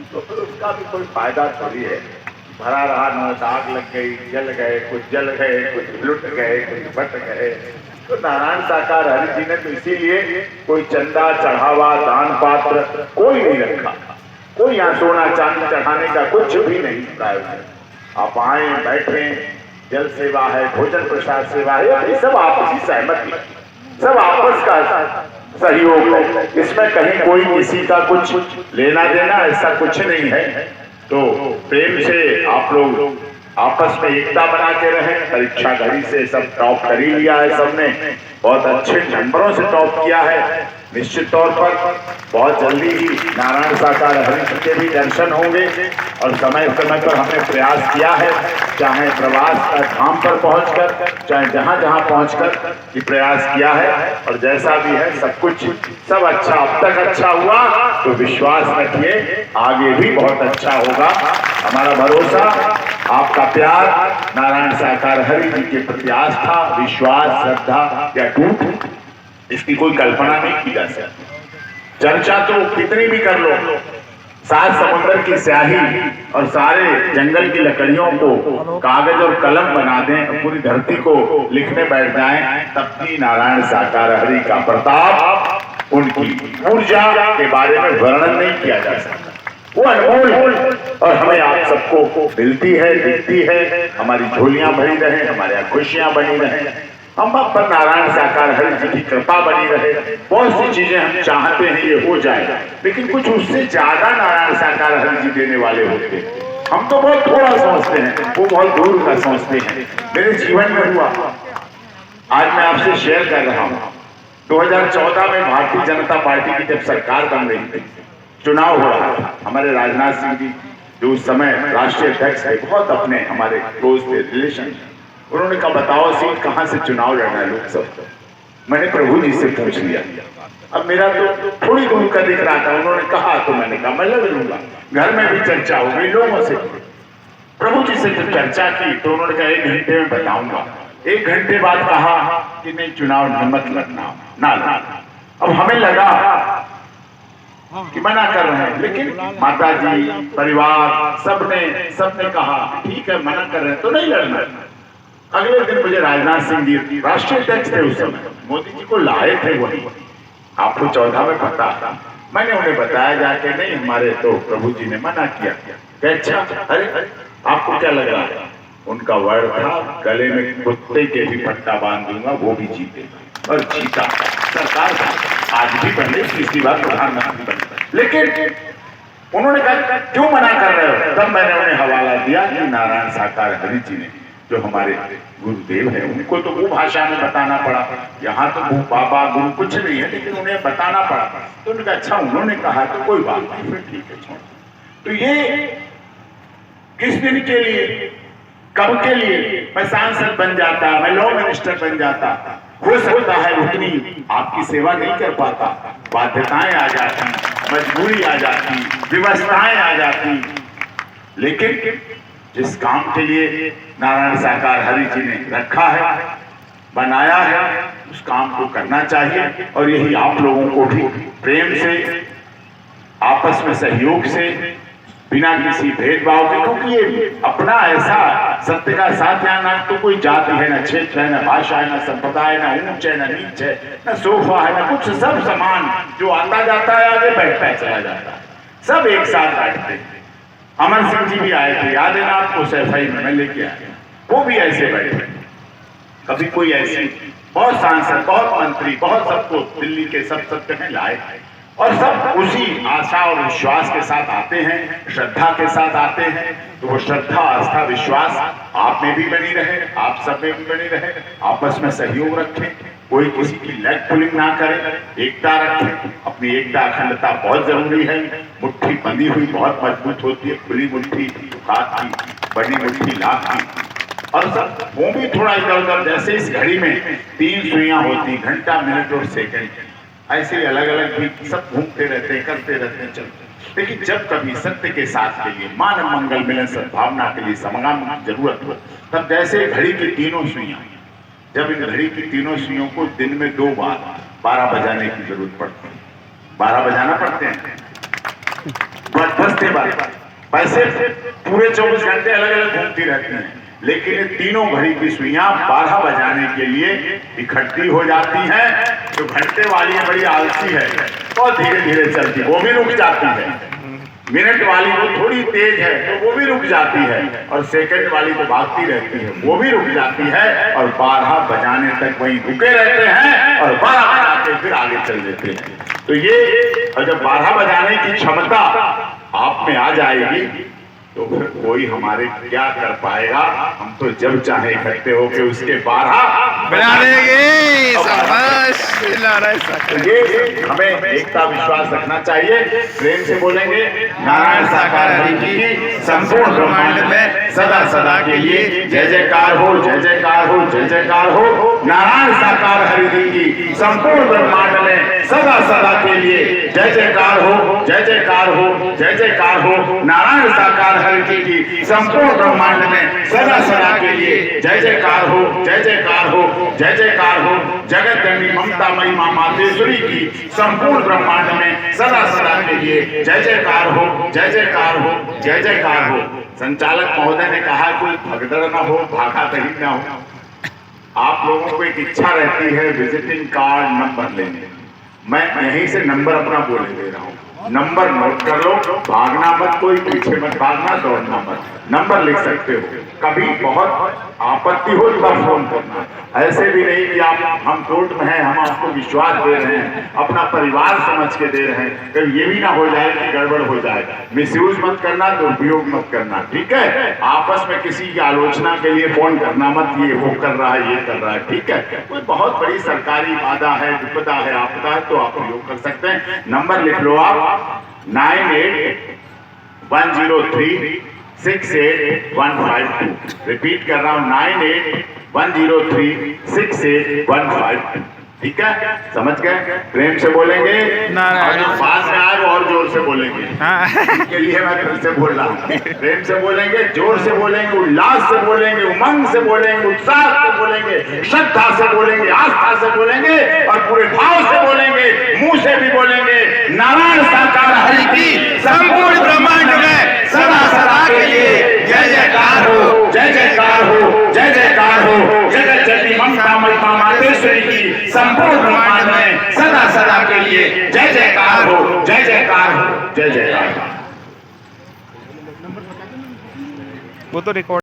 तो फिर उसका भी कोई फायदा थोड़ी है। भरा रहा नौत, आग लग गई, जल गए, कुछ जल गए, कुछ लुट गए, कुछ बट गए। तो नारायण साकार हरि जी ने तो इसीलिए कोई चंदा चढ़ावा दान पात्र कोई नहीं रखा, कोई यहाँ सोना चांदी चढ़ाने का कुछ भी नहीं प्रायोजन। आप आए बैठे, जल सेवा है, भोजन प्रसाद सेवा है, ये सब आपसी सहमति, सब आपस का सहयोग है। इसमें कहीं कोई किसी का कुछ लेना देना ऐसा कुछ नहीं है। तो प्रेम से आप लोग आपस में एकता बना के रहे। परीक्षा घड़ी से सब टॉप कर ही लिया है, सबने बहुत अच्छे नंबरों से टॉप किया है। निश्चित तौर पर बहुत जल्दी ही नारायण साकार हरि जी के भी दर्शन होंगे। और समय समय पर हमने प्रयास किया है, चाहे प्रवास धाम पर पहुंचकर, चाहे जहां जहां पहुंचकर ये प्रयास किया है। और जैसा भी है सब कुछ सब अच्छा, अब तक अच्छा हुआ तो विश्वास रखिए आगे भी बहुत अच्छा होगा। हमारा भरोसा, आपका प्यार, नारायण साकार हरि जी के प्रति आस्था, विश्वास, श्रद्धा या टूट, इसकी कोई कल्पना नहीं की जा सकती। चर्चा तो कितनी भी कर लो, सात समुद्र की स्याही और सारे जंगल की लकड़ियों को कागज और कलम बना दें, पूरी धरती को लिखने बैठ जाएं, तब भी नारायण साकार हरि का प्रताप, उनकी ऊर्जा के बारे में वर्णन नहीं किया जा सकता। वो अनमोल और हमें आप सबको मिलती है, दिखती है। हमारी झोलियां भरी रहे, हमारे यहाँ खुशियां बनी रहे, हम पर नारायण साकार हरि जी की कृपा बनी रहे। बहुत सी चीजें हम चाहते हैं ये हो जाए, लेकिन कुछ उससे ज्यादा नारायण साकार हरि जी देने वाले होते हैं। हम तो बहुत थोड़ा सोचते हैं, वो बहुत दूर का सोचते हैं। मेरे जीवन में हुआ, आज मैं आपसे शेयर कर रहा हूँ। 2014 में भारतीय जनता पार्टी की जब सरकार बन रही थी, चुनाव हो रहा था, हमारे राजनाथ सिंह जी जो उस समय राष्ट्रीय अध्यक्ष थे, बहुत अपने हमारे क्लोज थे, रिलेशन। उन्होंने कहा बताओ सीट कहां से चुनाव लड़ना है लोकसभा। मैंने प्रभु जी से पूछ लिया, अब मेरा तो थोड़ी दूर का दिख रहा था। उन्होंने कहा तो मैंने कहा मैं लड़ लूंगा। घर में भी चर्चा हो गई लोगों से, प्रभु जी से जब चर्चा की तो उन्होंने कहा 1 घंटे में बताऊंगा। 1 घंटे बाद कहा कि नहीं चुनाव मत लड़ना ना। अब हमें लगा कि मना कर रहे हैं, लेकिन माता जी, परिवार, सबने कहा ठीक है मना कर रहे हैं तो नहीं लड़ना। अगले दिन मुझे राजनाथ सिंह जी, राष्ट्रीय अध्यक्ष थे उस समय, मोदी जी को लाए थे वही, आपको 14 में पता था। मैंने उन्हें बताया जाके नहीं हमारे तो प्रभु जी ने मना किया। अच्छा, अरे आपको क्या लग रहा है? उनका वर्ड था गले में कुत्ते के भी पट्टा बांध दूंगा वो भी जीते, और जीता। सरकार आज भी बन रही, तीसरी बार प्रधानमंत्री बन रहे। लेकिन उन्होंने कहा क्यों मना कर रहे हो? तब मैंने उन्हें हवाला दिया कि नारायण साकार हरि जी ने जो हमारे गुरुदेव है, उनको तो वो भाषा में बताना पड़ा। यहाँ तो वो बाबा गुरु कुछ नहीं है, लेकिन उन्हें बताना पड़ा। तो उन्होंने कहा अच्छा उन्होंने कहा तो कोई बात नहीं, फिर ठीक है छोड़। तो ये किस दिन के लिए, कब के लिए? मैं सांसद बन जाता, मैं लॉ मिनिस्टर बन जाता, हो सकता है उतनी आपकी सेवा नहीं कर पाता, बाध्यताएं आ जाती, मजबूरी आ जाती, व्यवस्थाएं आ जाती। लेकिन जिस काम के लिए नारायण साकार हरि जी ने रखा है, बनाया है, उस काम को करना चाहिए। और यही आप लोगों को भी प्रेम से, आपस में सहयोग से, बिना किसी भेदभाव के, क्योंकि ये अपना ऐसा सत्य का साथ यहाँ ना तो कोई जाति है, ना क्षेत्र है, ना भाषा है, ना संप्रदाय, ना ऊंच है, ना नीच है, ना सोफा है, ना कुछ, सब समान। जो आता जाता है आगे बैठता चला जाता है, सब एक साथ बैठते हैं। अमर सिंह जी भी आए थे, याद है ना आपको? सैफई में मैं लेके आया, वो भी ऐसे बैठे। कभी कोई ऐसी, बहुत सांसद, बहुत मंत्री, बहुत सबको दिल्ली के सब सत्य में लाए, और सब उसी आशा और विश्वास के साथ आते हैं, श्रद्धा के साथ आते हैं। तो वो श्रद्धा, आस्था, विश्वास आप में भी बनी रहे, आप सब में भी बनी रहे। आपस में सहयोग रखें, कोई किसी की लेग पुलिंग ना करे, एकता रखें। अपनी एकता, अखंडता बहुत जरूरी है। मुट्ठी बंधी हुई बहुत मजबूत होती है, खुली मुट्ठी हाथ की, बड़ी मुट्ठी लाख की। और सब वो भी थोड़ा इधर उधर, जैसे इस घड़ी में 3 सुइयां होती, घंटा, मिनट और सेकंड, ऐसे ही अलग अलग भी सब घूमते रहते हैं, करते रहते हैं, चलते। लेकिन जब कभी सत्य के साथ के लिए, मानव मंगल मिलन सद्भावना के लिए समागम की जरूरत हो, तब जैसे घड़ी की 3 सुइयां, जब इन घड़ी की 3 सुइयों को दिन में 2 बार 12 बजाने की जरूरत पड़ती है, 12 बजाना पड़ते हैं, बस्ते पैसे पूरे 24 घंटे अलग अलग घूमती रहती हैं, लेकिन ये तीनों घड़ी की सुइयां 12 बजाने के लिए इकट्ठी हो जाती हैं। तो घंटे वाली बड़ी आलसी है और धीरे धीरे चलती, वो भी रुक जाती है। मिनट वाली वो थोड़ी तेज है तो वो भी रुक जाती है, और सेकंड वाली तो भागती रहती है, वो भी रुक जाती है, और 12 बजाने तक वहीं रुके रहते हैं और 12 बजा के फिर आगे चल देते हैं। तो ये जब 12 बजाने की क्षमता आप में आ जाएगी तो फिर कोई हमारे क्या कर पाएगा। हम तो जब चाहे इकट्ठे होके उसके 12 बजा देंगे। तो ये हमें एकता विश्वास रखना चाहिए। प्रेम से बोलेंगे नारायण साकार हरि की संपूर्ण ब्रह्मांड में सदा सदा के लिए जय जयकार हो, जय जयकार हो, जय जयकार हो। नारायण साकार हरि की संपूर्ण ब्रह्मांड में सदा सदा के लिए जय जयकार हो, जय जयकार हो, जय जयकार हो। नारायण साकार हरि की संपूर्ण ब्रह्मांड में सदा सदा के लिए जय जयकार हो, जय जयकार हो, जय जयकार हो। जगत जननी ममता मई मां मातेश्वरी की संपूर्ण ब्रह्मांड में सदा सदा के लिए जय जयकार हो, जय जयकार हो, जय जयकार हो। संचालक महोदय ने कहा कोई भगदड़ न हो, भागा कहीं न हो। आप लोगों को एक इच्छा रहती है विजिटिंग कार्ड नंबर लेने, मैं यहीं से नंबर अपना बोले दे रहा हूँ। नंबर नोट कर लो, भागना मत, कोई पीछे मत भागना, दौड़ना मत, नंबर लिख सकते हो। कभी बहुत आपत्ति हो तब फोन करना, ऐसे भी नहीं कि आप हम कोर्ट में हैं, हम आपको विश्वास दे रहे हैं, अपना परिवार समझ के दे रहे हैं, कभी ये भी ना हो जाए कि गड़बड़ हो जाए। मिसयूज मत करना, दुरुपयोग मत करना, ठीक है। आपस में किसी की आलोचना के लिए फोन करना मत, ये वो कर रहा है, ये कर रहा है, ठीक है। कोई बहुत बड़ी सरकारी बाधा है, विपदा है, आपदा है, तो आप प्रयोग कर सकते हैं। नंबर लिख लो आप 98-103-68152। रिपीट कर रहा हूं 98-103-68152, ठीक है। समझ गए? प्रेम से बोलेंगे, और जो पास में आए वो और जोर से बोलेंगे। इसके लिए मैं फिर से बोल रहा हूँ, प्रेम से बोलेंगे, जोर से बोलेंगे, उल्लास से बोलेंगे, उमंग से बोलेंगे, उत्साह से बोलेंगे, श्रद्धा से बोलेंगे, आस्था से बोलेंगे, और पूरे भाव से बोलेंगे, मुंह से भी बोलेंगे। नारायण साकार हरि की संपूर्ण ब्रह्मांड में सदा सदा के लिए जय जयकार हो, जय जयकार हो, जय जयकार हो। जगत जननी ममता मई मां मातेश्वरी की संपूर्ण ब्रह्मांड में सदा सदा के लिए जय जयकार हो, जय जयकार हो, जय जयकार हो। वो तो रिकॉर्ड